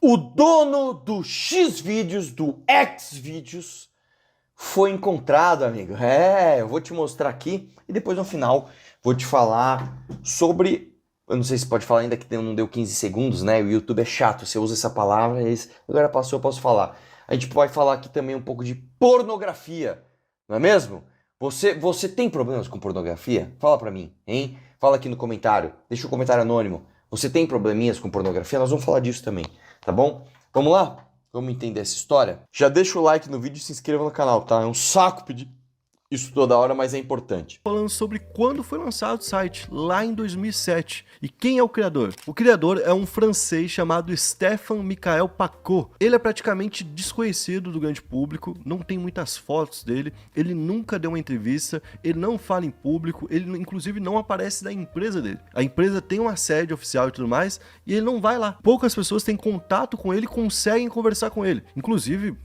O dono do Xvideos, do Xvideos, foi encontrado, amigo. Eu vou te mostrar aqui e depois no final vou te falar sobre... Eu não sei se pode falar ainda que não deu 15 segundos, né? O YouTube é chato, você usa essa palavra, agora passou, eu posso falar. A gente vai falar aqui também um pouco de pornografia, não é mesmo? Você tem problemas com pornografia? Fala pra mim, hein? Fala aqui no comentário, deixa um comentário anônimo. Você tem probleminhas com pornografia? Nós vamos falar disso também, tá bom? Vamos lá? Vamos entender essa história? Já deixa o like no vídeo e se inscreva no canal, tá? É um saco pedir isso toda hora, mas é importante. Falando sobre quando foi lançado o site, lá em 2007. E quem é o criador? O criador é um francês chamado Stéphane Michael Paquot. Ele é praticamente desconhecido do grande público, não tem muitas fotos dele, ele nunca deu uma entrevista, ele não fala em público, ele inclusive não aparece na empresa dele. A empresa tem uma sede oficial e tudo mais, e ele não vai lá. Poucas pessoas têm contato com ele e conseguem conversar com ele. Inclusive,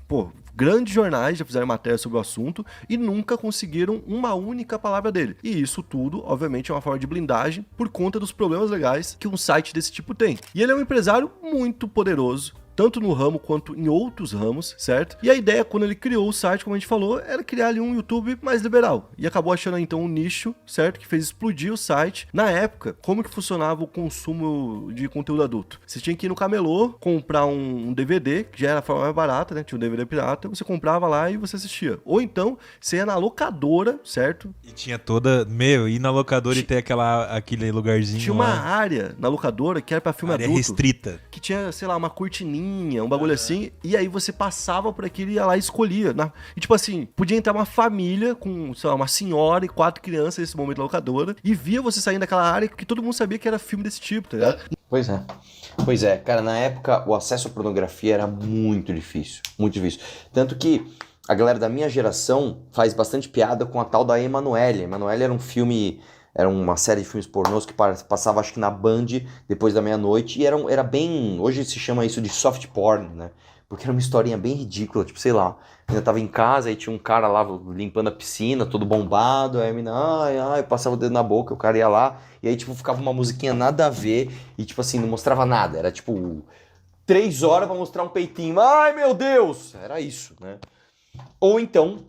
grandes jornais já fizeram matéria sobre o assunto e nunca conseguiram uma única palavra dele. E isso tudo, obviamente, é uma forma de blindagem por conta dos problemas legais que um site desse tipo tem. E ele é um empresário muito poderoso, tanto no ramo quanto em outros ramos, certo? E a ideia, quando ele criou o site, como a gente falou, era criar ali um YouTube mais liberal. E acabou achando então um nicho, certo? Que fez explodir o site. Na época, como que funcionava o consumo de conteúdo adulto? Você tinha que ir no camelô, comprar um DVD, que já era a forma mais barata, né? Tinha um DVD pirata, você comprava lá e você assistia. Ou então, você ia na locadora, certo? E tinha toda... ir na locadora e ter aquele lugarzinho tinha uma área na locadora que era pra filme área adulto. restrita. Que tinha, sei lá, uma cortininha, um bagulho assim, e aí você passava por aquilo e ia lá e escolhia. E tipo assim, podia entrar uma família com, sei lá, uma senhora e 4 crianças nesse momento na locadora, e via você saindo daquela área que todo mundo sabia que era filme desse tipo, tá ligado? Pois é, cara, na época o acesso à pornografia era muito difícil, muito difícil. Tanto que a galera da minha geração faz bastante piada com a tal da Emanuele. Emanuele era um filme... Era uma série de filmes pornôs que passava, acho que na Band, depois da meia-noite. E era bem... Hoje se chama isso de soft porn, né? Porque era uma historinha bem ridícula. Tipo, sei lá, a menina tava em casa e tinha um cara lá limpando a piscina, todo bombado. Aí a menina, ai, passava o dedo na boca, o cara ia lá. E aí, tipo, ficava uma musiquinha nada a ver. E, tipo assim, não mostrava nada. Era, tipo, 3 horas pra mostrar um peitinho. Ai, meu Deus! Era isso, né? Ou então...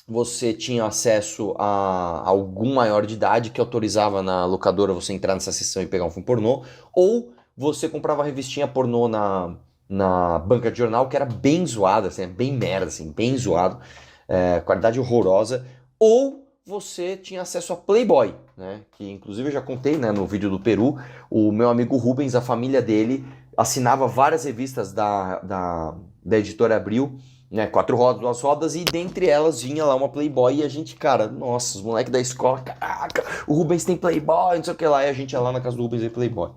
você tinha acesso a algum maior de idade que autorizava na locadora você entrar nessa sessão e pegar um filme pornô, ou você comprava a revistinha pornô na banca de jornal, que era bem zoada, assim, bem merda, assim, bem zoado, qualidade horrorosa, ou você tinha acesso a Playboy, né, que inclusive eu já contei, né, no vídeo do Peru, o meu amigo Rubens, a família dele, assinava várias revistas da editora Abril, né, 4 rodas, 2 rodas, e dentre elas vinha lá uma Playboy, e a gente, cara, nossa, os moleques da escola, caraca, o Rubens tem Playboy, não sei o que lá, e a gente ia lá na casa do Rubens e Playboy,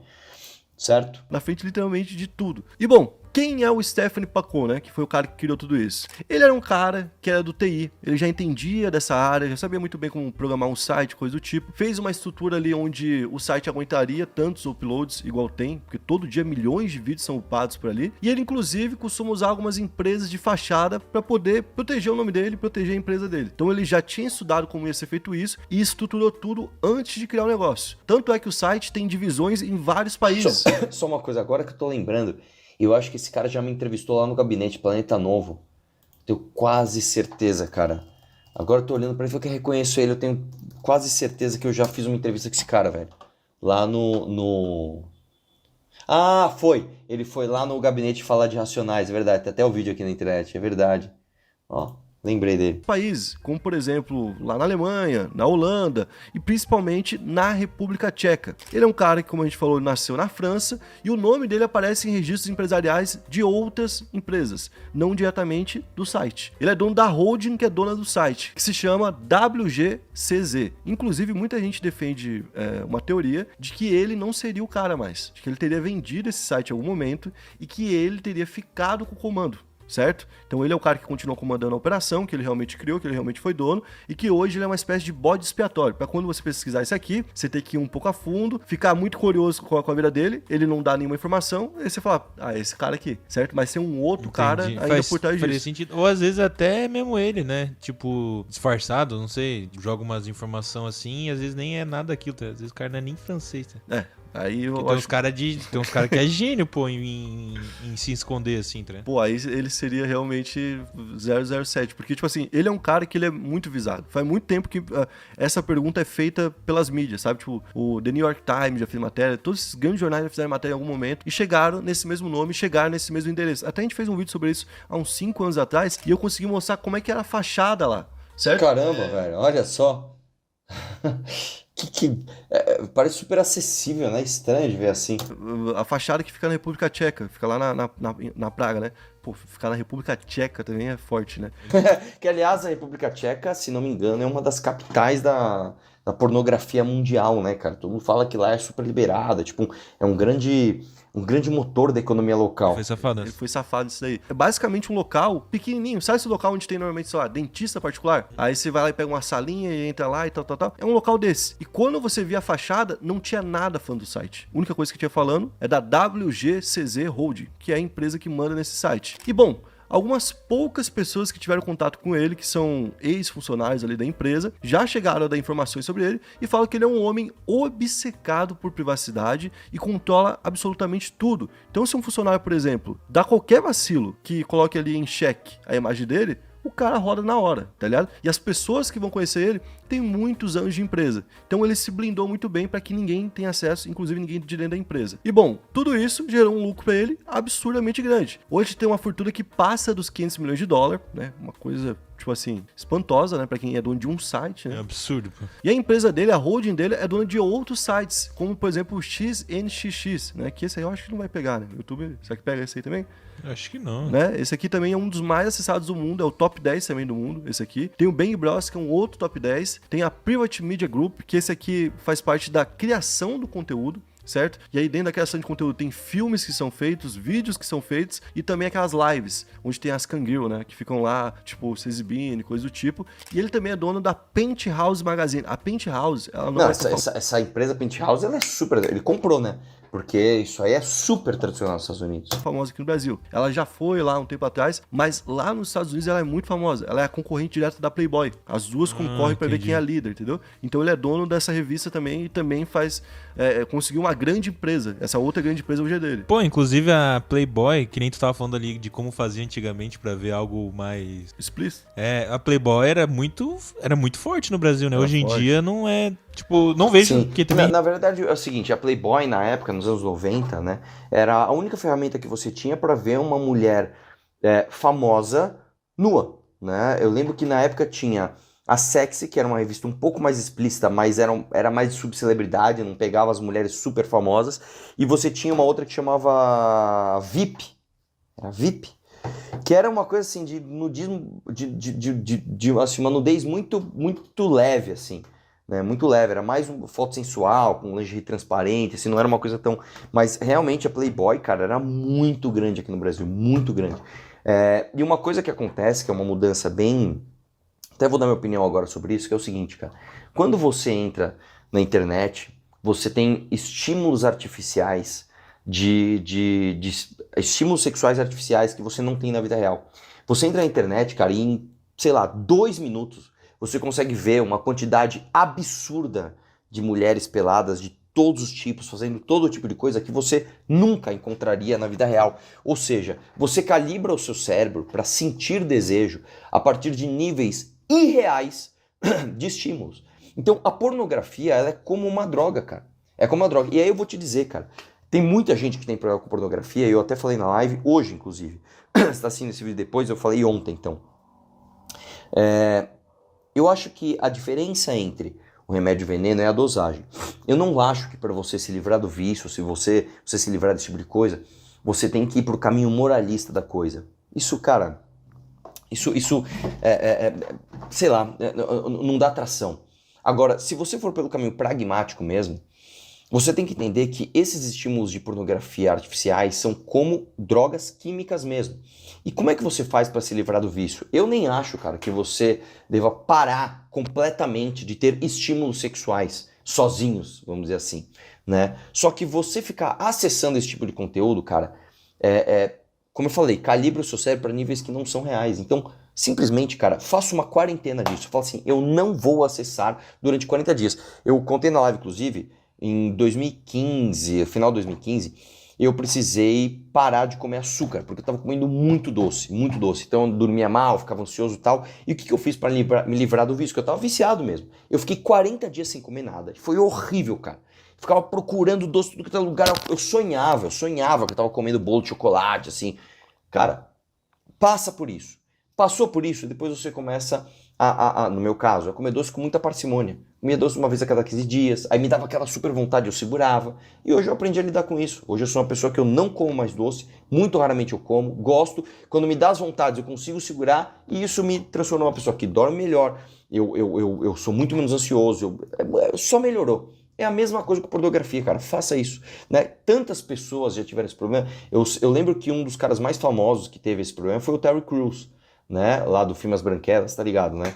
certo? Na frente, literalmente, de tudo. E bom, quem é o Stéphane Paquot, né? Que foi o cara que criou tudo isso. Ele era um cara que era do TI, ele já entendia dessa área, já sabia muito bem como programar um site, coisa do tipo. Fez uma estrutura ali onde o site aguentaria tantos uploads igual tem, porque todo dia milhões de vídeos são upados por ali. E ele, inclusive, costuma usar algumas empresas de fachada para poder proteger o nome dele, proteger a empresa dele. Então ele já tinha estudado como ia ser feito isso e estruturou tudo antes de criar o negócio. Tanto é que o site tem divisões em vários países. Só uma coisa, agora que eu tô lembrando, eu acho que esse cara já me entrevistou lá no Gabinete Planeta Novo. Tenho quase certeza, cara. Agora eu tô olhando pra ele e que eu reconheço ele. Eu tenho quase certeza que eu já fiz uma entrevista com esse cara, velho. Lá no... Ah, foi! Ele foi lá no Gabinete falar de Racionais, é verdade. Tem até o vídeo aqui na internet, é verdade. Ó, lembrei dele. Países, como por exemplo, lá na Alemanha, na Holanda e principalmente na República Tcheca. Ele é um cara que, como a gente falou, nasceu na França e o nome dele aparece em registros empresariais de outras empresas, não diretamente do site. Ele é dono da holding que é dona do site, que se chama WGCZ. Inclusive, muita gente defende uma teoria de que ele não seria o cara mais, de que ele teria vendido esse site em algum momento e que ele teria ficado com o comando. Certo? Então ele é o cara que continuou comandando a operação, que ele realmente criou, que ele realmente foi dono, e que hoje ele é uma espécie de bode expiatório. Para quando você pesquisar isso aqui, você tem que ir um pouco a fundo, ficar muito curioso com a vida dele, ele não dá nenhuma informação, e você fala, esse cara aqui, certo? Mas tem um outro cara ainda por trás disso. Sentido. Ou às vezes até mesmo ele, né? Tipo, disfarçado, não sei, joga umas informações assim, e às vezes nem é nada aquilo, tá? Às vezes o cara não é nem francês. Tá? Aí eu Porque tem acho... uns cara que é gênio, pô, em se esconder assim, tá ligado? Pô, aí ele seria realmente 007, porque, tipo assim, ele é um cara que ele é muito visado. Faz muito tempo que essa pergunta é feita pelas mídias, sabe? Tipo, o The New York Times já fez matéria, todos esses grandes jornais já fizeram matéria em algum momento e chegaram nesse mesmo nome, chegaram nesse mesmo endereço. Até a gente fez um vídeo sobre isso há uns 5 anos atrás e eu consegui mostrar como é que era a fachada lá, certo? Caramba, velho, olha só. Parece super acessível, né? Estranho de ver assim. A fachada que fica na República Tcheca, fica lá na Praga, né? Pô, ficar na República Tcheca também é forte, né? Que, aliás, a República Tcheca, se não me engano, é uma das capitais da pornografia mundial, né, cara? Todo mundo fala que lá é super liberada, tipo, é um grande motor da economia local. Foi safado. Ele foi safado nisso daí. É basicamente um local pequenininho. Sabe esse local onde tem normalmente, sei lá, dentista particular? Aí você vai lá e pega uma salinha e entra lá e tal. É um local desse. E quando você via a fachada, não tinha nada falando do site. A única coisa que tinha falando é da WGCZ Holding, que é a empresa que manda nesse site. E bom, algumas poucas pessoas que tiveram contato com ele, que são ex-funcionários ali da empresa, já chegaram a dar informações sobre ele e falam que ele é um homem obcecado por privacidade e controla absolutamente tudo. Então, se um funcionário, por exemplo, dá qualquer vacilo que coloque ali em xeque a imagem dele, o cara roda na hora, tá ligado? E as pessoas que vão conhecer ele têm muitos anos de empresa. Então ele se blindou muito bem para que ninguém tenha acesso, inclusive ninguém de dentro da empresa. E bom, tudo isso gerou um lucro para ele absurdamente grande. Hoje tem uma fortuna que passa dos 500 milhões de dólares, né? Uma coisa, tipo assim, espantosa, né? Para quem é dono de um site, né? É absurdo, pô. E a empresa dele, a holding dele, é dona de outros sites, como por exemplo o XNXX, né? Que esse aí eu acho que não vai pegar, né? O YouTube, será que pega esse aí também? Acho que não. Né? Esse aqui também é um dos mais acessados do mundo, é o top 10 também do mundo, esse aqui. Tem o Bang Bros, que é um outro top 10. Tem a Private Media Group, que esse aqui faz parte da criação do conteúdo, certo? E aí dentro da criação de conteúdo tem filmes que são feitos, vídeos que são feitos e também aquelas lives, onde tem as Kangirl, né? Que ficam lá, tipo, se exibindo e coisa do tipo. E ele também é dono da Penthouse Magazine. A Penthouse, ela não é... Essa empresa Penthouse, ela é super... Ele comprou, né? Porque isso aí é super tradicional nos Estados Unidos. Famosa aqui no Brasil. Ela já foi lá um tempo atrás, mas lá nos Estados Unidos ela é muito famosa. Ela é a concorrente direta da Playboy. As duas concorrem pra ver quem é a líder, entendeu? Então ele é dono dessa revista também e também faz... conseguiu uma grande empresa. Essa outra grande empresa hoje é dele. Pô, inclusive a Playboy, que nem tu tava falando ali de como fazia antigamente pra ver algo mais... Explícito. A Playboy era muito forte no Brasil, né? Era Hoje forte. em dia não é... Tipo, não vejo Sim. que também... Na verdade, é o seguinte, a Playboy, na época, nos anos 90, né, era a única ferramenta que você tinha para ver uma mulher famosa nua, né? Eu lembro que na época tinha a Sexy, que era uma revista um pouco mais explícita, mas era mais de subcelebridade, não pegava as mulheres super famosas, e você tinha uma outra que chamava VIP, era VIP, que era uma coisa assim de nudismo, assim, uma nudez muito, muito leve, assim. Né, muito leve, era mais foto sensual, com lingerie transparente, assim, não era uma coisa tão... Mas realmente a Playboy, cara, era muito grande aqui no Brasil, muito grande. E uma coisa que acontece, que é uma mudança bem... Até vou dar minha opinião agora sobre isso, que é o seguinte, cara. Quando você entra na internet, você tem estímulos artificiais, de estímulos sexuais artificiais que você não tem na vida real. Você entra na internet, cara, e em, sei lá, 2 minutos, você consegue ver uma quantidade absurda de mulheres peladas de todos os tipos, fazendo todo tipo de coisa que você nunca encontraria na vida real. Ou seja, você calibra o seu cérebro para sentir desejo a partir de níveis irreais de estímulos. Então a pornografia, ela é como uma droga, cara. É como uma droga. E aí eu vou te dizer, cara, tem muita gente que tem problema com pornografia, eu até falei na live, hoje inclusive. Você está assistindo esse vídeo depois, eu falei ontem, então. Eu acho que a diferença entre o remédio e o veneno é a dosagem. Eu não acho que para você se livrar do vício, se você se livrar desse tipo de coisa, você tem que ir pro caminho moralista da coisa. Isso, cara, sei lá, não dá atração. Agora, se você for pelo caminho pragmático mesmo, você tem que entender que esses estímulos de pornografia artificiais são como drogas químicas mesmo. E como é que você faz para se livrar do vício? Eu nem acho, cara, que você deva parar completamente de ter estímulos sexuais sozinhos, vamos dizer assim, né? Só que você ficar acessando esse tipo de conteúdo, cara, como eu falei, calibra o seu cérebro para níveis que não são reais. Então, simplesmente, cara, faça uma quarentena disso. Fala assim, eu não vou acessar durante 40 dias. Eu contei na live, inclusive, em 2015, final de 2015, eu precisei parar de comer açúcar, porque eu tava comendo muito doce, muito doce. Então eu dormia mal, ficava ansioso e tal. E o que eu fiz para me livrar do vício? Porque eu tava viciado mesmo. Eu fiquei 40 dias sem comer nada. Foi horrível, cara. Ficava procurando doce em tudo que era lugar. Eu sonhava que eu tava comendo bolo de chocolate, assim. Cara, passa por isso. Passou por isso, depois você começa no meu caso, a comer doce com muita parcimônia. Comia doce uma vez a cada 15 dias, aí me dava aquela super vontade, eu segurava. E hoje eu aprendi a lidar com isso. Hoje eu sou uma pessoa que eu não como mais doce, muito raramente eu como, gosto. Quando me dá as vontades eu consigo segurar e isso me transforma numa pessoa que dorme melhor. Eu sou muito menos ansioso, só melhorou. É a mesma coisa com pornografia, cara. Faça isso, né? Tantas pessoas já tiveram esse problema. Eu lembro que um dos caras mais famosos que teve esse problema foi o Terry Crews, né? Lá do filme As Branquelas, tá ligado, né?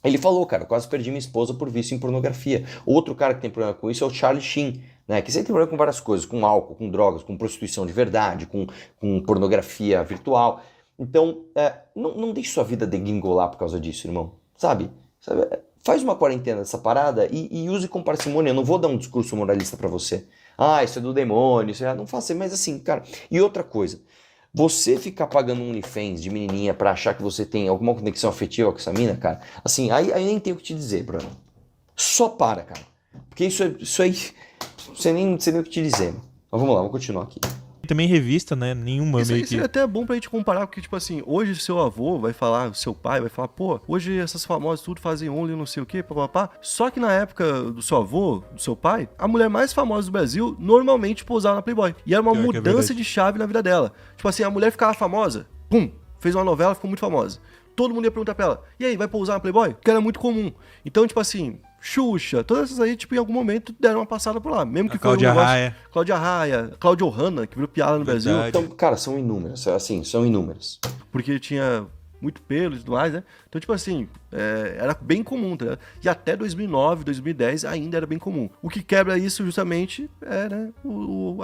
Ele falou, cara, quase perdi minha esposa por vício em pornografia. Outro cara que tem problema com isso é o Charlie Sheen, né? Que sempre tem problema com várias coisas, com álcool, com drogas, com prostituição de verdade, com pornografia virtual. Então, não deixe sua vida degringolar por causa disso, irmão. Sabe? Faz uma quarentena dessa parada e use com parcimônia. Eu não vou dar um discurso moralista pra você. Ah, isso é do demônio, isso é... Não faça, mas assim, cara... E outra coisa, você ficar pagando um OnlyFans de menininha pra achar que você tem alguma conexão afetiva com essa mina, cara, assim, aí nem tem o que te dizer, Bruno. Só para, cara. Porque isso aí... Você nem sei nem o que te dizer. Mas vamos lá, vamos continuar aqui. Também revista, né? Nenhuma Isso meio que... é até bom pra gente comparar, porque, tipo assim, hoje seu avô vai falar, seu pai vai falar, pô, hoje essas famosas tudo fazem only, não sei o quê, papapá. Só que na época do seu avô, do seu pai, a mulher mais famosa do Brasil normalmente pousava na Playboy. E era uma mudança de chave na vida dela. Tipo assim, a mulher ficava famosa, pum, fez uma novela, ficou muito famosa. Todo mundo ia perguntar pra ela, e aí, vai pousar na Playboy? Que era muito comum. Então, tipo assim... Xuxa, todas essas aí, tipo, em algum momento deram uma passada por lá. Mesmo que foi Cláudia Raia. Cláudia Raia, Cláudia Hanna, que virou piada no Brasil. Então, cara, são inúmeras, assim, são inúmeras. Porque tinha muito pelo e tudo mais, né? Então, tipo assim, era bem comum, tá ligado? E até 2009, 2010 ainda era bem comum. O que quebra isso justamente é, né,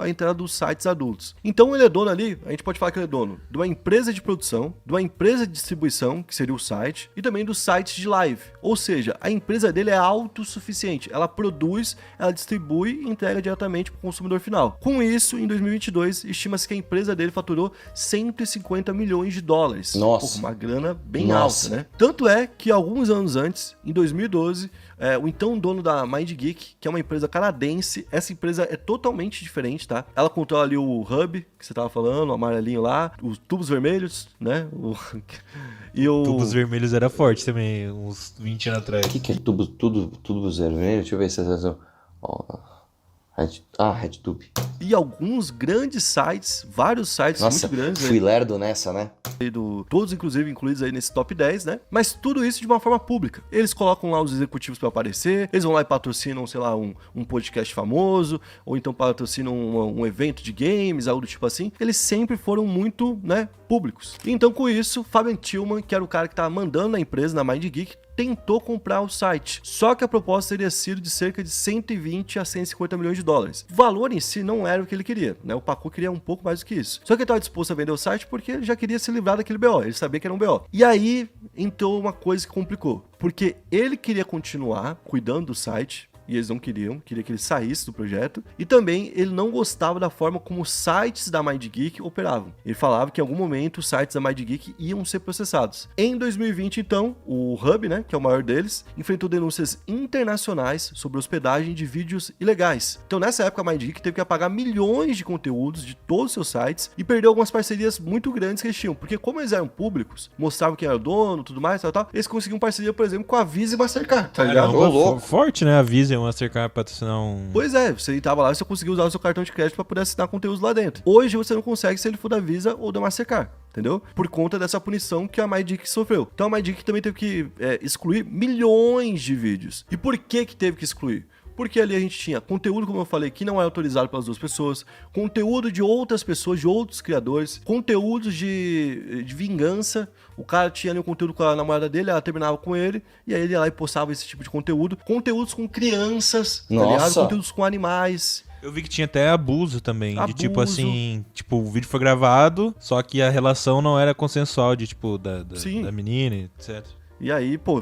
a entrada dos sites adultos. Então ele é dono ali, a gente pode falar que ele é dono de uma empresa de produção, de uma empresa de distribuição, que seria o site, e também dos sites de live. Ou seja, a empresa dele é autossuficiente. Ela produz, ela distribui e entrega diretamente para o consumidor final. Com isso, em 2022, estima-se que a empresa dele faturou 150 milhões de dólares. Nossa. Pô, uma grana bem alta, né? Tanto é que alguns anos antes, em 2012, o então dono da MindGeek, que é uma empresa canadense, essa empresa é totalmente diferente, tá? Ela controla ali o hub, que você tava falando, o amarelinho lá, os tubos vermelhos, né? Tubos vermelhos era forte também, uns 20 anos atrás. O que é tudo vermelho? Deixa eu ver se é... RedTube. E alguns grandes sites, vários sites muito grandes. Fui lerdo nessa, né? Todos, inclusive, incluídos aí nesse top 10, né? Mas tudo isso de uma forma pública. Eles colocam lá os executivos para aparecer, eles vão lá e patrocinam, sei lá, um podcast famoso, ou então patrocinam um evento de games, algo do tipo assim. Eles sempre foram muito, né, públicos. Então, com isso, Fabian Tillman, que era o cara que tava mandando na empresa, na MindGeek, tentou comprar o site. Só que a proposta teria sido de cerca de 120 a 150 milhões de dólares. O valor em si não era o que ele queria, né? O Pacu queria um pouco mais do que isso. Só que ele estava disposto a vender o site porque ele já queria se livrar daquele BO. Ele sabia que era um BO. E aí entrou uma coisa que complicou. Porque ele queria continuar cuidando do site, e eles não queria que ele saísse do projeto, e também ele não gostava da forma como os sites da MindGeek operavam. Ele falava que em algum momento os sites da MindGeek iam ser processados. Em 2020, então, o Hub, né, que é o maior deles, enfrentou denúncias internacionais sobre hospedagem de vídeos ilegais. Então, nessa época, a MindGeek teve que apagar milhões de conteúdos de todos os seus sites e perdeu algumas parcerias muito grandes que eles tinham, porque como eles eram públicos, mostravam quem era o dono, tudo mais, tal, eles conseguiam parceria, por exemplo, com a Visa e Mastercard, tá ligado? Forte, né? A Visa e o Mastercard patrocinar um... Pois é, você estava lá e você conseguia usar o seu cartão de crédito para poder assinar conteúdos lá dentro. Hoje você não consegue se ele for da Visa ou da Mastercard, entendeu? Por conta dessa punição que a MindGeek sofreu. Então a MindGeek também teve que excluir milhões de vídeos. E por que teve que excluir? Porque ali a gente tinha conteúdo, como eu falei, que não é autorizado pelas duas pessoas, conteúdo de outras pessoas, de outros criadores, conteúdos de vingança. O cara tinha ali um conteúdo com a namorada dele, ela terminava com ele, e aí ele ia lá e postava esse tipo de conteúdo. Conteúdos com crianças, tá ligado? Conteúdos com animais. Eu vi que tinha até abuso também, de tipo assim, tipo, o vídeo foi gravado, só que a relação não era consensual de tipo, da menina, etc. E aí, pô,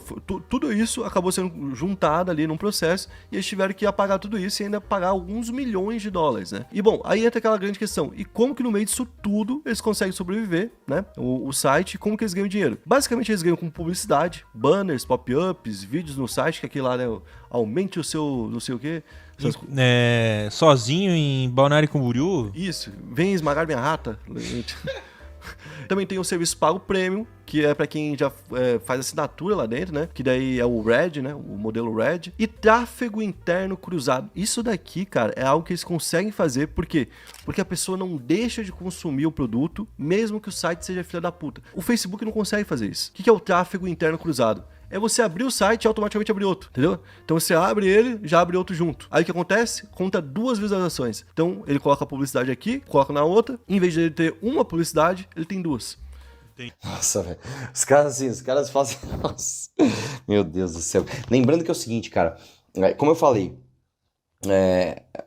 tudo isso acabou sendo juntado ali num processo e eles tiveram que apagar tudo isso e ainda pagar alguns milhões de dólares, né? E bom, aí entra aquela grande questão. E como que no meio disso tudo eles conseguem sobreviver, né? O site, como que eles ganham dinheiro? Basicamente eles ganham com publicidade, banners, pop-ups, vídeos no site, que aqui lá, né, aumente o seu não sei o quê. Sozinho em Balneário Camboriú? Isso, vem esmagar minha rata. Também tem o serviço pago premium, que é pra quem já faz assinatura lá dentro, né? Que daí é o Red, né? O modelo Red. E tráfego interno cruzado. Isso daqui, cara, é algo que eles conseguem fazer. Por quê? Porque a pessoa não deixa de consumir o produto, mesmo que o site seja filha da puta. O Facebook não consegue fazer isso. O que é o tráfego interno cruzado? É você abrir o site e automaticamente abrir outro, entendeu? Então você abre ele, já abre outro junto. Aí o que acontece? Conta 2 visualizações. Então ele coloca a publicidade aqui, coloca na outra. Em vez de ele ter uma publicidade, ele tem 2. Nossa, velho. Os caras fazem. Nossa. Meu Deus do céu. Lembrando que é o seguinte, cara. Como eu falei,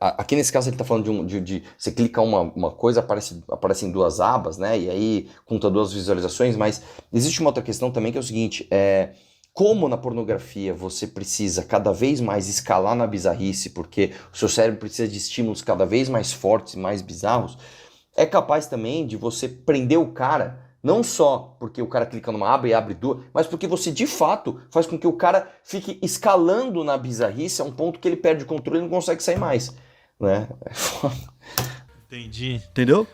aqui nesse caso ele tá falando de você clica uma coisa, aparecem 2 abas, né? E aí conta 2 visualizações, mas existe uma outra questão também que é o seguinte, como na pornografia você precisa cada vez mais escalar na bizarrice, porque o seu cérebro precisa de estímulos cada vez mais fortes e mais bizarros, é capaz também de você prender o cara, não só porque o cara clica numa aba e abre 2, mas porque você de fato faz com que o cara fique escalando na bizarrice a um ponto que ele perde o controle e não consegue sair mais, né? Entendi. Entendeu?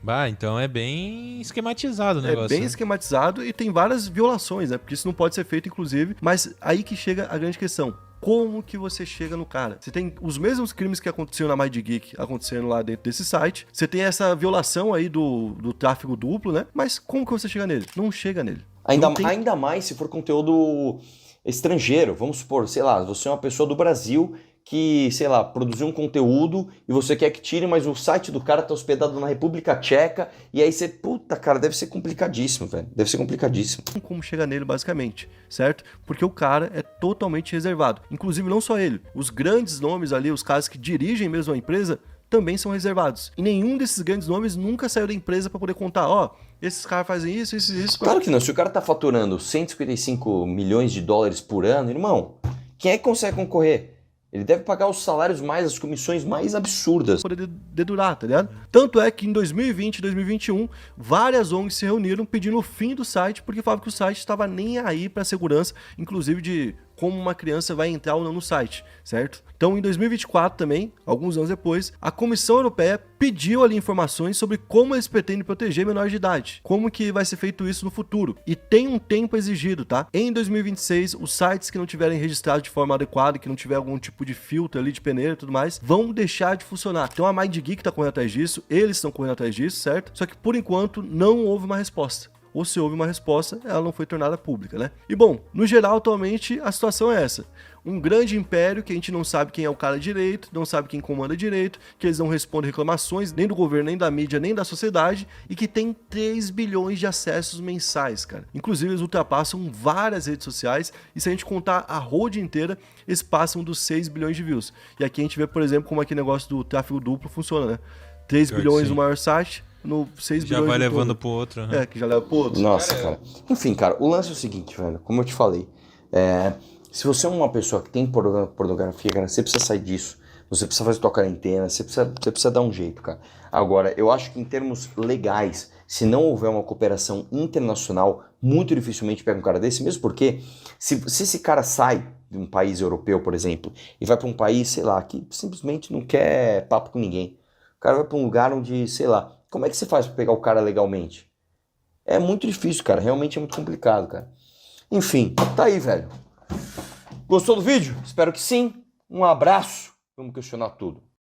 Bah, então é bem esquematizado o negócio. É bem esquematizado e tem várias violações, né? Porque isso não pode ser feito, inclusive. Mas aí que chega a grande questão. Como que você chega no cara? Você tem os mesmos crimes que aconteciam na Mind Geek acontecendo lá dentro desse site. Você tem essa violação aí do tráfego duplo, né? Mas como que você chega nele? Não chega nele. Ainda mais se for conteúdo estrangeiro. Vamos supor, sei lá, você é uma pessoa do Brasil que, sei lá, produziu um conteúdo e você quer que tire, mas o site do cara tá hospedado na República Tcheca e aí você, puta, cara, deve ser complicadíssimo, velho. Deve ser complicadíssimo. Como chegar nele, basicamente, certo? Porque o cara é totalmente reservado. Inclusive, não só ele. Os grandes nomes ali, os caras que dirigem mesmo a empresa, também são reservados. E nenhum desses grandes nomes nunca saiu da empresa para poder contar, esses caras fazem isso. Claro que não. Se o cara tá faturando 155 milhões de dólares por ano, irmão, quem é que consegue concorrer? Ele deve pagar os salários as comissões mais absurdas. Poder dedurar, tá ligado? Tanto é que em 2020 e 2021, várias ONGs se reuniram pedindo o fim do site, porque falavam que o site estava nem aí pra segurança, inclusive de como uma criança vai entrar ou não no site, certo? Então, em 2024 também, alguns anos depois, a Comissão Europeia pediu ali informações sobre como eles pretendem proteger menores de idade, como que vai ser feito isso no futuro, e tem um tempo exigido, tá? Em 2026, os sites que não tiverem registrado de forma adequada, que não tiver algum tipo de filtro ali de peneira e tudo mais, vão deixar de funcionar. Então a Mind Geek tá correndo atrás disso, eles estão correndo atrás disso, certo? Só que por enquanto não houve uma resposta. Ou se houve uma resposta, ela não foi tornada pública, né? E bom, no geral, atualmente, a situação é essa. Um grande império que a gente não sabe quem é o cara direito, não sabe quem comanda direito, que eles não respondem reclamações nem do governo, nem da mídia, nem da sociedade, e que tem 3 bilhões de acessos mensais, cara. Inclusive, eles ultrapassam várias redes sociais, e se a gente contar a road inteira, eles passam dos 6 bilhões de views. E aqui a gente vê, por exemplo, como aquele negócio do tráfego duplo funciona, né? 3 bilhões no maior site, no 6 bilhões... Já vai levando pro outro. Né? Que já leva pro outro. Nossa, cara. Enfim, cara, o lance é o seguinte, velho. Como eu te falei, se você é uma pessoa que tem pornografia, cara, você precisa sair disso. Você precisa fazer tua quarentena, você precisa dar um jeito, cara. Agora, eu acho que em termos legais, se não houver uma cooperação internacional, muito dificilmente pega um cara desse, mesmo porque se esse cara sai de um país europeu, por exemplo, e vai para um país, sei lá, que simplesmente não quer papo com ninguém. O cara vai para um lugar onde, sei lá, como é que você faz para pegar o cara legalmente? É muito difícil, cara. Realmente é muito complicado, cara. Enfim, tá aí, velho. Gostou do vídeo? Espero que sim. Um abraço. Vamos questionar tudo.